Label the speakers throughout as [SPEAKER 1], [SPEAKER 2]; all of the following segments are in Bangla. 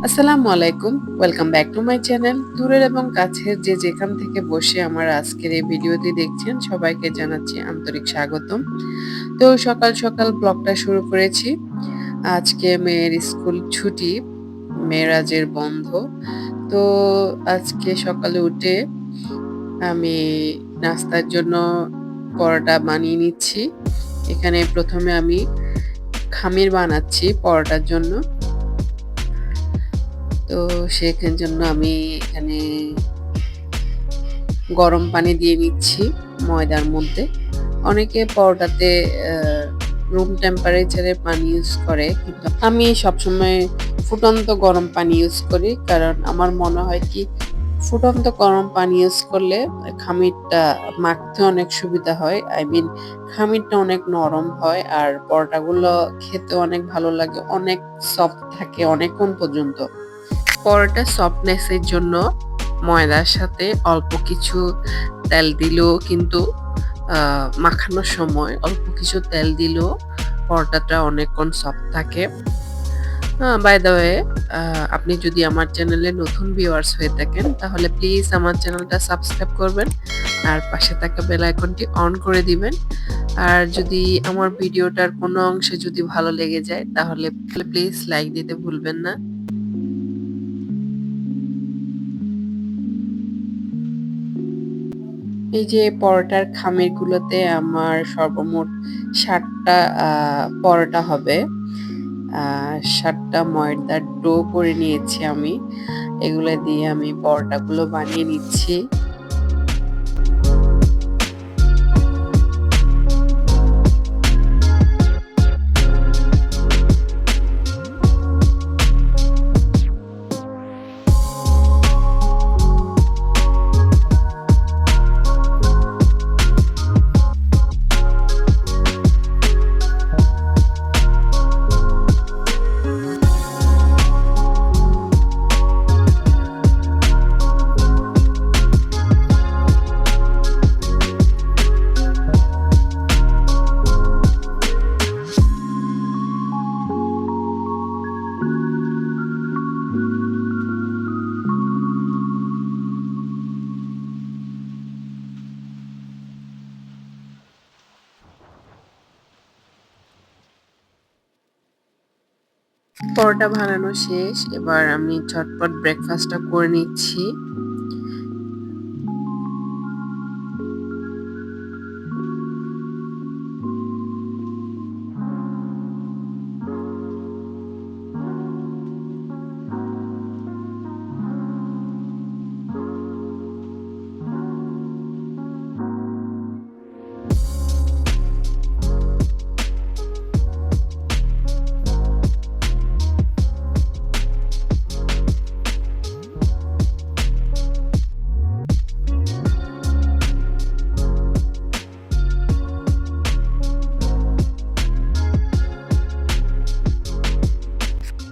[SPEAKER 1] আসসালামু আলাইকুম। Welcome back to my channel. দূরের এবং কাছের যে যেখান থেকে বসে আমার আজকের এই ভিডিওটি দেখছেন সবাইকে জানাচ্ছি আন্তরিক স্বাগতম। তো সকাল সকাল ব্লগটা শুরু করেছি। আজকে মেয়ের স্কুল ছুটি, মেরাজের বন্ধ। তো আজকে সকালে উঠে আমি নাস্তার জন্য পরোটা বানিয়ে নিচ্ছি। এখানে প্রথমে আমি খামির বানাচ্ছি পরোটার জন্য। তো সেখানের জন্য আমি এখানে গরম পানি দিয়ে নিচ্ছি ময়দার মধ্যে। অনেকে পরোটাতে রুম টেম্পারেচারে পানি ইউজ করে, কিন্তু আমি সবসময় ফুটন্ত গরম পানি ইউজ করি, কারণ আমার মনে হয় কি ফুটন্ত গরম পানি ইউজ করলে খামিরটা মাখতে অনেক সুবিধা হয়। খামিরটা অনেক নরম হয় আর পরোটাগুলো খেতে অনেক ভালো লাগে, অনেক সফট থাকে অনেকক্ষণ পর্যন্ত। পরোটা সফটনেসের জন্য ময়দার সাথে অল্প কিছু তেল দিলেও কিন্তু মাখানোর সময় অল্প কিছু তেল দিলেও পরোটাটা অনেকক্ষণ সফট থাকে। বাই দ্য ওয়ে, আপনি যদি আমার চ্যানেলে নতুন ভিউয়ার্স হয়ে থাকেন তাহলে প্লিজ আমার চ্যানেলটা সাবস্ক্রাইব করবেন আর পাশে থাকা বেল আইকনটি অন করে দিবেন। আর যদি আমার ভিডিওটার কোনো অংশে যদি ভালো লেগে যায় তাহলে প্লিজ লাইক দিতে ভুলবেন না। এই যে পরোটার খামিরগুলোতে আমার সর্বমোট ৭টা পরোটা হবে। ৭টা ময়দার ডো করে নিয়েছি আমি। এগুলো দিয়ে আমি পরোটাগুলো বানিয়ে নিচ্ছি। পরোটা বানানো শেষ, এবার আমি ঝটপট ব্রেকফাস্টটা করে নিচ্ছি।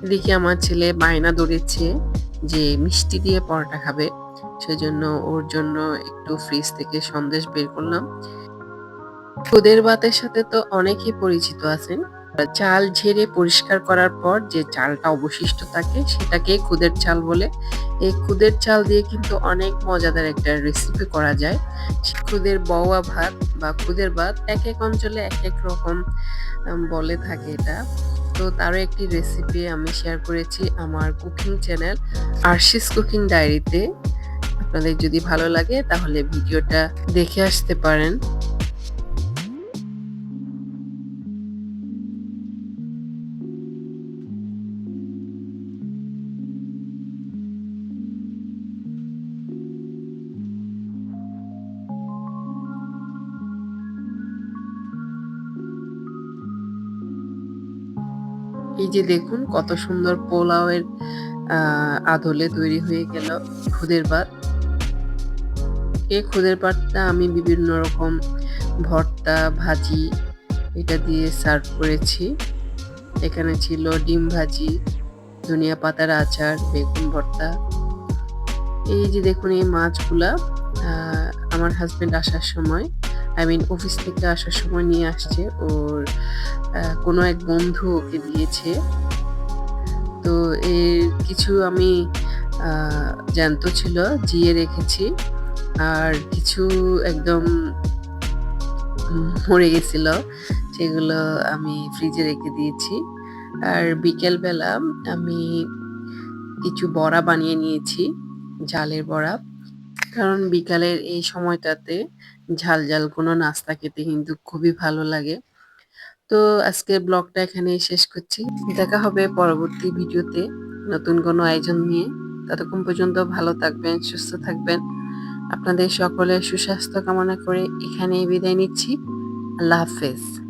[SPEAKER 1] এদিকে আমার ছেলে বায়না ধরেছে যে মিষ্টি দিয়ে পরোটা খাবে, সেজন্য ওর জন্য একটু ফ্রিজ থেকে সন্দেশ বের করলাম। খুদের ভাতের সাথে তো অনেকেই পরিচিত আছেন। চাল ঝেড়ে পরিষ্কার করার পর যে চালটা অবশিষ্ট থাকে সেটাকে খুদের চাল বলে। এই খুদের চাল দিয়ে কিন্তু অনেক মজাদার একটা রেসিপি করা যায়। খুদের বওয়া ভাত বা খুদের ভাত এক এক অঞ্চলে এক এক রকম বলে থাকে এটা। তো তারও একটি রেসিপি আমি শেয়ার করেছি আমার কুকিং চ্যানেল আরশিস কুকিং ডায়েরিতে। আপনাদের যদি ভালো লাগে তাহলে ভিডিওটা দেখে আসতে পারেন। এই যে দেখুন কত সুন্দর পোলাওয়ের আদলে তৈরি হয়ে গেল খুদের ভাত। এই খুদের ভাতটা আমি বিভিন্ন রকম ভর্তা, ভাজি এটা দিয়ে সার্ভ করেছি। এখানে ছিল ডিম ভাজি, ধনিয়া পাতার আচার, বেগুন ভর্তা। এই যে দেখুন এই মাছগুলা আমার হাজবেন্ড আসার সময় আই মিন অফিস থেকে আসার সময় নিয়ে আসছে। ওর কোনো এক বন্ধু ওকে দিয়েছে। তো এর কিছু আমি আ জ্যান্ত ছিল, জিয়ে রেখেছি। আর কিছু একদম মরে গেছিল। সেগুলো আমি ফ্রিজে রেখে দিয়েছি। আর বিকেলবেলা আমি কিছু বড়া বানিয়ে নিয়েছি, ঝালের বড়া। কারণ বিকালের এই সময়টাতে ঝাল, ঝাল কোনো নাস্তা খেতে কিন্তু খুবই ভালো লাগে। তো আজকের ব্লগটা এখানেই শেষ করছি। দেখা হবে পরবর্তী ভিডিওতে নতুন কোনো আয়োজন নিয়ে। ততক্ষণ পর্যন্ত ভালো থাকবেন, সুস্থ থাকবেন। আপনাদের সকলের সুস্বাস্থ্য কামনা করে এখানেই বিদায় নিচ্ছি। আল্লাহ হাফেজ।